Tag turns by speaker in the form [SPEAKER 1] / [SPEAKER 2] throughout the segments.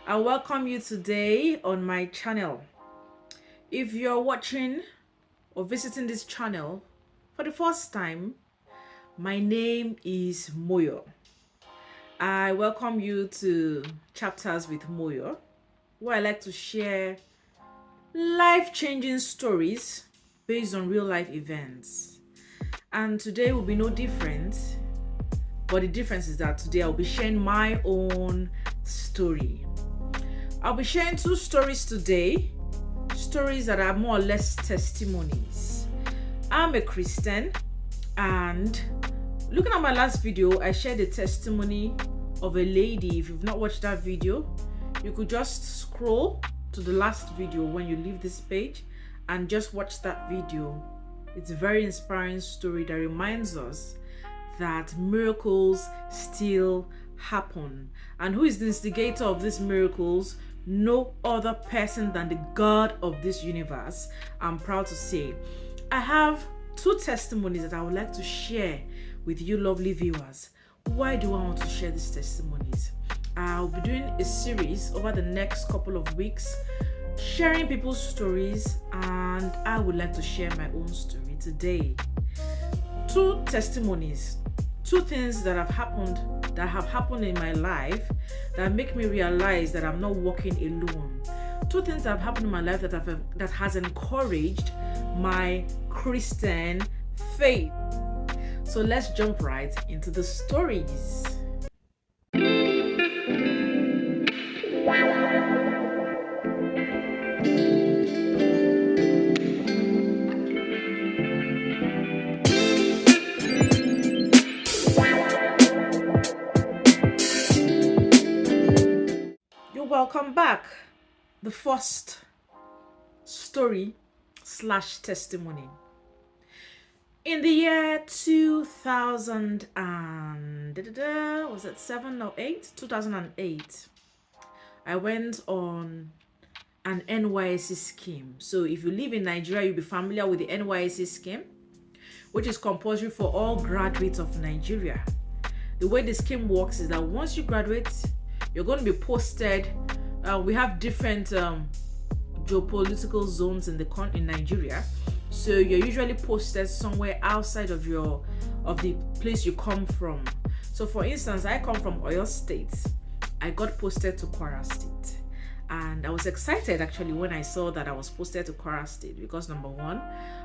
[SPEAKER 1] I welcome you today on my channel. If you're watching or visiting this channel for the first time, my name is Moyo. I welcome you to Chapters with Moyo, where I like to share life-changing stories based on real-life events. And today will be no different, but the difference is that today I'll be sharing my own story. I'll be sharing two stories today, stories that are more or less testimonies. I'm a Christian, and looking at my last video, I shared a testimony of a lady. If you've not watched that video, you could just scroll to the last video when you leave this page and just watch that video. It's a very inspiring story that reminds us that miracles still happen. And who is the instigator of these miracles? No other person than the God of this universe. I'm proud to say I have two testimonies that I would like to share with you lovely viewers. Why do I want to share these testimonies? I'll be doing a series over the next couple of weeks, sharing people's stories, and I would like to share my own story today. Two testimonies, two things that have happened in my life that make me realize that I'm not walking alone. Two things that have happened in my life that has encouraged my Christian faith. So let's jump right into the stories. Welcome back. The first story / testimony. In the year 2000 and was it 7 or 8? 2008. I went on an NYSC scheme. So if you live in Nigeria, you'll be familiar with the NYSC scheme, which is compulsory for all graduates of Nigeria. The way the scheme works is that once you graduate, you're going to be posted. We have different geopolitical zones in Nigeria, so you're usually posted somewhere outside of the place you come from. So, for instance, I come from Oyo State. I got posted to Kwara State, and I was excited actually when I saw that I was posted to Kwara State because number one,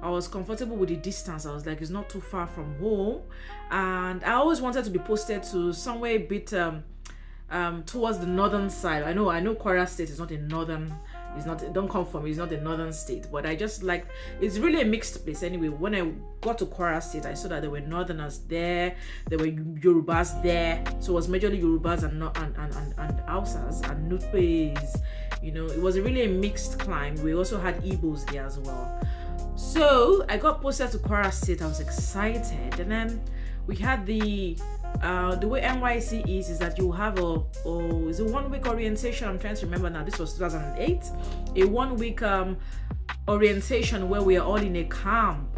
[SPEAKER 1] I was comfortable with the distance. I was like, it's not too far from home, and I always wanted to be posted to somewhere a bit towards the northern side. I know Kwara State is not a northern, don't come from me, it's not a northern state, but I just like, it's really a mixed place anyway. When I got to Kwara State, I saw that there were northerners there, there were Yorubas there, so it was majorly Yorubas and Hausas and Nupes. It was really a mixed climb. We also had Igbos there as well. So I got posted to Kwara State. I was excited, and then we had the way NYSC is that you have is a 1 week orientation. I'm trying to remember now. This was 2008. A 1 week orientation where we are all in a camp,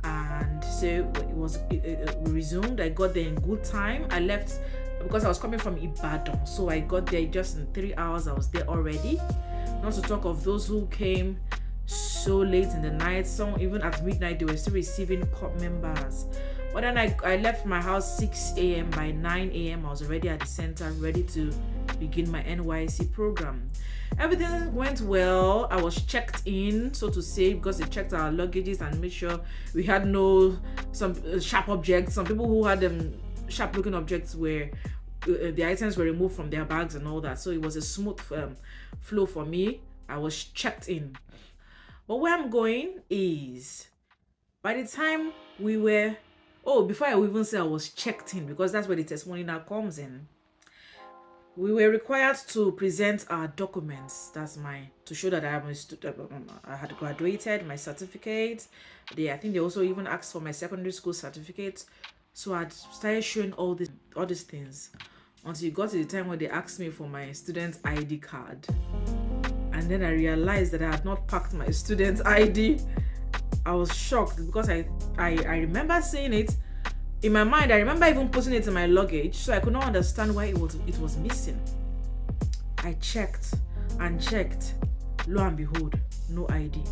[SPEAKER 1] and so we resumed. I got there in good time. I left because I was coming from Ibadan, so I got there just in 3 hours. I was there already. Not to talk of those who came so late in the night. Some even at midnight they were still receiving corps members. But then I left my house 6 a.m. By 9 a.m. I was already at the center, ready to begin my NYSC program. Everything went well. I was checked in, so to say, because they checked our luggages and made sure we had some sharp objects. Some people who had sharp-looking objects where the items were removed from their bags and all that. So it was a smooth flow for me. I was checked in. But where I'm going is, by the time we were before I even say I was checked in, because that's where the testimony now comes in. We were required to present our documents. To show that I had graduated, my certificate. I think they also even asked for my secondary school certificate. So I started showing all these things until it got to the time where they asked me for my student ID card. And then I realized that I had not packed my student ID. I was shocked because I remember seeing it in my mind. I remember even putting it in my luggage, so I could not understand why it was missing. I checked and checked. Lo and behold, no ID.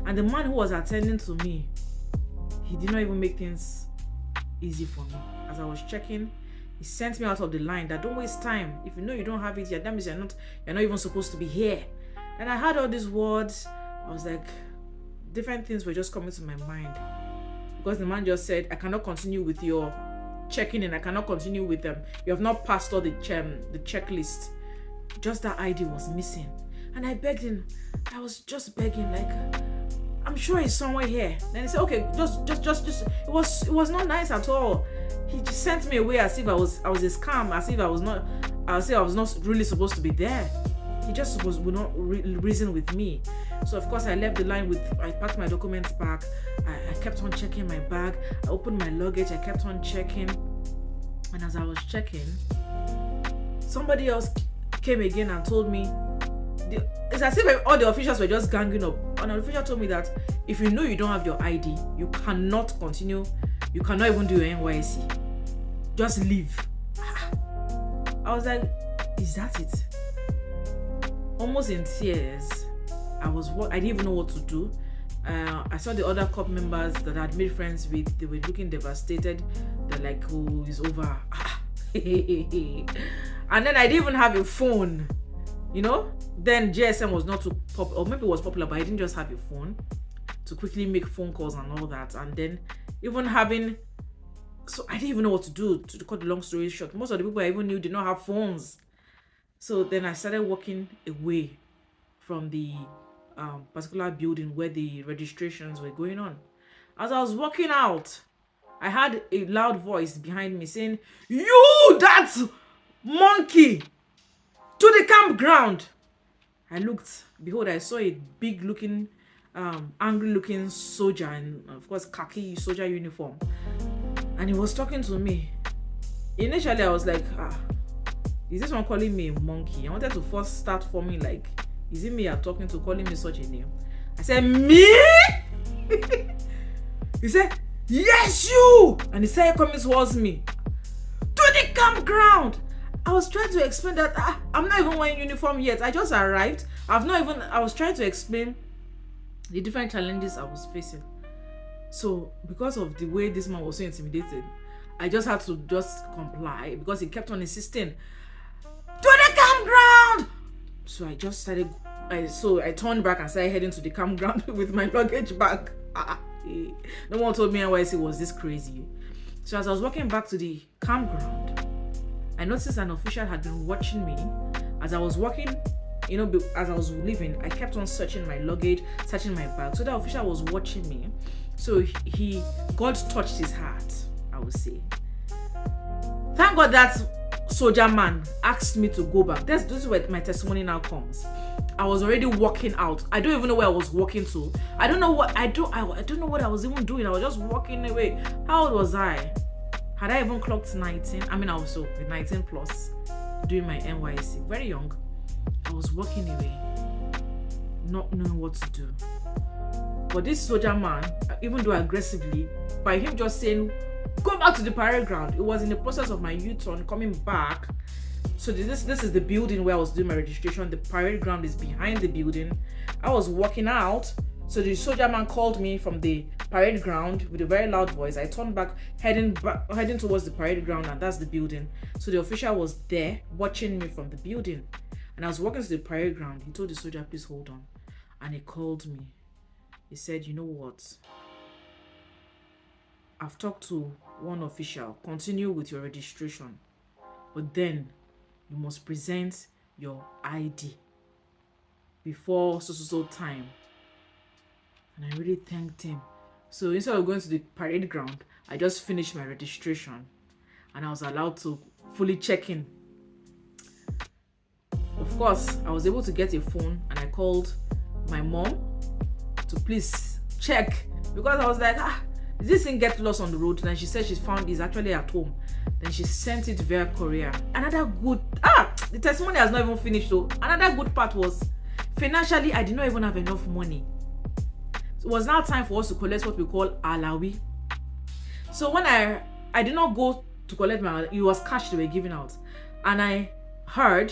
[SPEAKER 1] And the man who was attending to me, he did not even make things easy for me. As I was checking, he sent me out of the line that don't waste time. If you know you don't have it yet, that means you're not even supposed to be here. And I heard all these words. I was like, different things were just coming to my mind. Because the man just said, I cannot continue with your checking in. I cannot continue with them. You have not passed all the checklist. Just that ID was missing. And I begged him. I was just begging, like, I'm sure he's somewhere here. Then he said, okay, just. It was not nice at all. He just sent me away as if I was a scam, as if I was not really supposed to be there. He just would not reason with me. So of course I left the line I packed my documents back. I kept on checking my bag. I opened my luggage. I kept on checking. And as I was checking, somebody else came again and told me, it's as if all the officials were just ganging up. And an official told me that if you know you don't have your ID, you cannot continue. You cannot even do your NYSC. Just leave. I was like, is that it? Almost in tears. I didn't even know what to do. I saw the other corps members that I had made friends with. They were looking devastated. They're like, oh, it's over. And then I didn't even have a phone. You know? Then GSM was not too popular, or maybe it was popular, but I didn't just have a phone to quickly make phone calls and all that. And then so I didn't even know what to do. To cut the long story short, most of the people I even knew did not have phones. So then I started walking away from the particular building where the registrations were going on. As I was walking out, I heard a loud voice behind me saying, "You, that monkey, to the campground." I looked, behold, I saw a big looking, angry looking soldier, and of course khaki soldier uniform. And he was talking to me. Initially, I was like, is this one calling me a monkey? I wanted to first start forming like, is it me you're talking to, calling me such a name? I said, me? He said, yes, you! And he started coming towards me. To the campground! I was trying to explain that I'm not even wearing uniform yet. I just arrived. I was trying to explain the different challenges I was facing. So because of the way this man was so intimidated, I just had to just comply because he kept on insisting, to the campground! So I just started, I turned back and started heading to the campground with my luggage bag. No one told me NYSC was this crazy. So as I was walking back to the campground, I noticed an official had been watching me. As I was walking, as I was leaving, I kept on searching my luggage, searching my bag. So the official was watching me. So God touched his heart, I would say. Thank God that soldier man asked me to go back. This is where my testimony now comes. I was already walking out. I don't even know where I was walking to. I don't know what I don't know what I was even doing. I was just walking away. How old was I? Had I even clocked 19? I mean, I was so 19 plus doing my NYSC. Very young. I was walking away, not knowing what to do. But this soldier man, even though aggressively, by him just saying, go back to the parade ground, it was in the process of my U-turn coming back. So this is the building where I was doing my registration. The parade ground is behind the building. I was walking out. So the soldier man called me from the parade ground with a very loud voice. I turned back, heading towards the parade ground, and that's the building. So the official was there watching me from the building. And I was walking to the parade ground. He told the soldier, please hold on. And he called me. He said, you know what? I've talked to one official. Continue with your registration. But then you must present your ID before so time. And I really thanked him. So instead of going to the parade ground, I just finished my registration and I was allowed to fully check in. Of course, I was able to get a phone and I called my mom to please check, because I was like, did this thing get lost on the road? And she said she's found it's actually at home. Then she sent it via courier. Another good, the testimony has not even finished though. Another good part was, financially, I did not even have enough money. It was now time for us to collect what we call alawi. So when I did not go to collect my, it was cash they were giving out. And I heard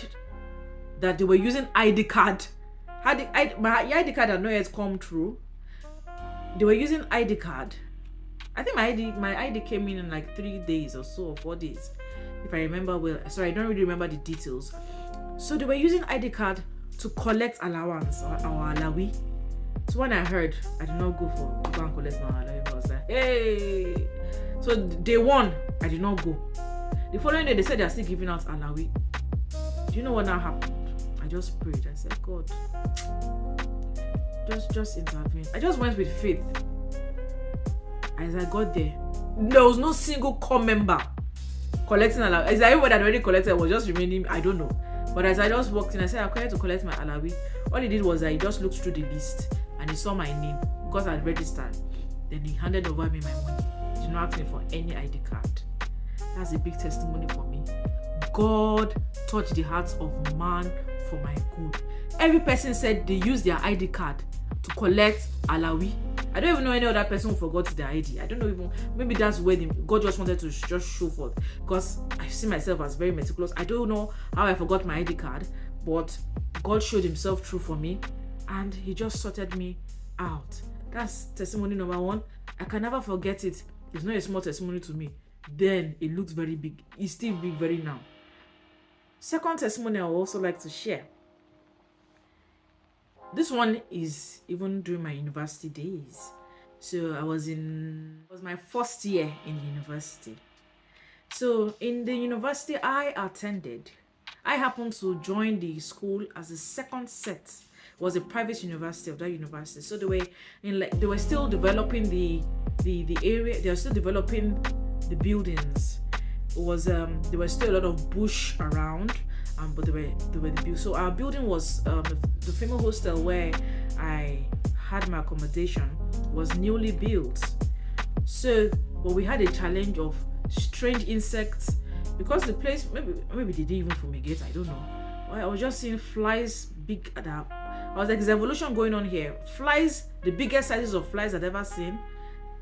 [SPEAKER 1] that they were using ID card. My ID card had not yet come through. They were using ID card. I think my ID came in like 3 days or so, or 4 days, if I remember well. Sorry, I don't really remember the details. So they were using ID card to collect allowance or alawi. So when I heard, I did not go to go and collect my alawi. I was like, hey. So day one, I did not go. The following day, they said they are still giving out alawi. Do you know what now happened? I just prayed. I said, God, just intervene. I just went with faith. As I got there was no single core member collecting alawi. As everybody had already collected was just remaining, I don't know. But as I just walked in, I said, I'm going to collect my alawi. All he did was that he just looked through the list and he saw my name because I'd registered. Then he handed over me my money. He did not ask me for any ID card. That's a big testimony for me. God touched the hearts of man for my good. Every person said they used their ID card to collect alawi. I don't even know any other person who forgot their ID. I don't know even, maybe that's where God just wanted to just show forth, because I see myself as very meticulous. I don't know how I forgot my ID card, but God showed himself true for me and he just sorted me out. That's testimony number one. I can never forget it. It's not a small testimony to me. Then it looks very big. It's still big very now. Second testimony I would also like to share. This one is even during my university days. So it was my first year in university. So in the university I attended, I happened to join the school as a second set. It was a private university of that university. So they were still developing the area. They were still developing the buildings. It was there was still a lot of bush around. But they were the build. So our building was the female hostel where I had my accommodation was newly built. So, but we had a challenge of strange insects because the place maybe they didn't even fumigate. I don't know. I was just seeing flies big. I was like, "Is evolution going on here?" Flies, the biggest sizes of flies I've ever seen.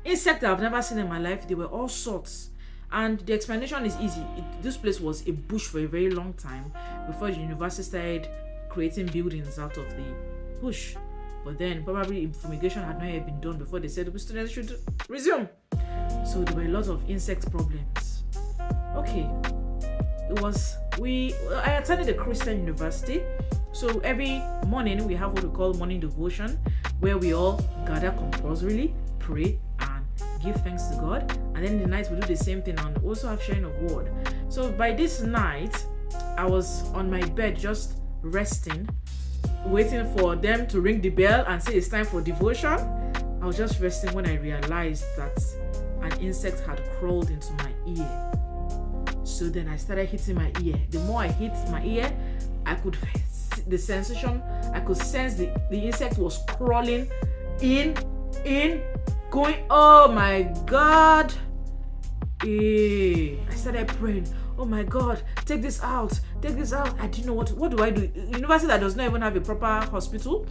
[SPEAKER 1] Insects I've never seen in my life. They were all sorts. And the explanation is easy. This place was a bush for a very long time before the university started creating buildings out of the bush. But then probably fumigation had not yet been done before they said the students should resume. So there were a lot of insect problems. Okay. I attended a Christian university. So every morning we have what we call morning devotion, where we all gather compulsorily, pray, and give thanks to God. And then in the night we do the same thing and also have sharing of word. So by this night, I was on my bed just resting, waiting for them to ring the bell and say it's time for devotion. I was just resting when I realized that an insect had crawled into my ear. So then I started hitting my ear. The more I hit my ear, I could the sensation, I could sense the insect was crawling in, going, oh my God. I started praying, oh my God, take this out. I didn't know what do I do? University that does not even have a proper hospital,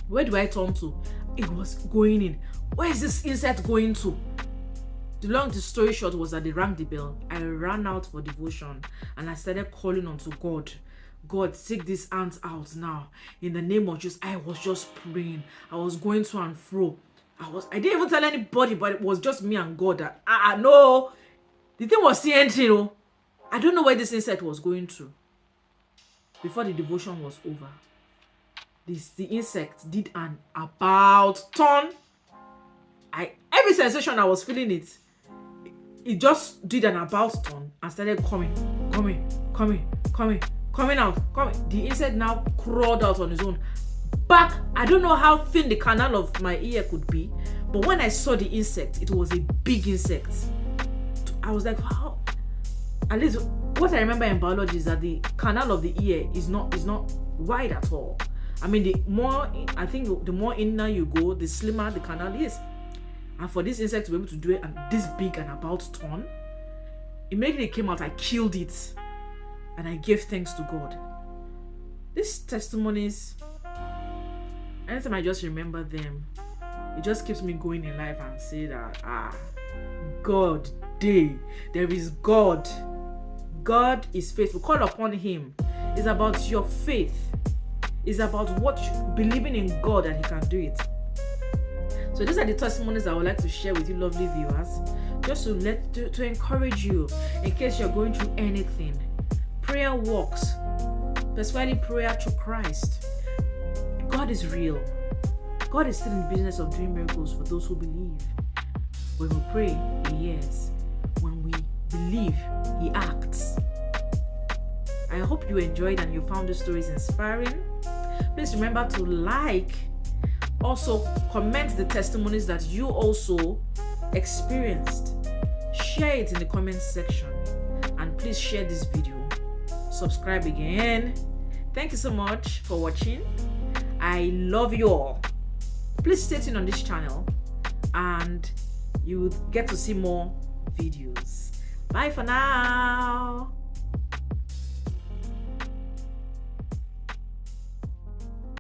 [SPEAKER 1] where do I turn to? It was going in. Where is this insect going to? The story short was that they rang the bell. I ran out for devotion and I started calling unto God. God, take this ant out now. In the name of Jesus. I was just praying. I was going to and fro. I didn't even tell anybody, but it was just me and God. No. The thing was still entering. I don't know where this insect was going to. Before the devotion was over, the insect did an about turn. Every sensation I was feeling it just did an about turn and started coming out. The insect now crawled out on his own. Back, I don't know how thin the canal of my ear could be, but when I saw the insect, it was a big insect. I was like, wow. At least what I remember in biology is that the canal of the ear is not wide at all. I mean, the more inner you go, the slimmer the canal is. And for this insect to be able to do it and this big and about turn, immediately it came out, I killed it. And I gave thanks to God. These testimonies, anytime I just remember them, it just keeps me going in life and say that, God, there is God. God is faithful. Call upon him. It's about your faith. It's about what believing in God that He can do it. So these are the testimonies I would like to share with you, lovely viewers, just to encourage you in case you're going through anything. Prayer works, especially prayer through Christ. God is real. God is still in the business of doing miracles for those who believe. When we pray, He hears. When we believe, He acts. I hope you enjoyed and you found the stories inspiring. Please remember to like, also comment the testimonies that you also experienced. Share it in the comment section, and please share this video. Subscribe again. Thank you so much for watching. I love you all. Please stay tuned on this channel and you will get to see more videos. Bye for now.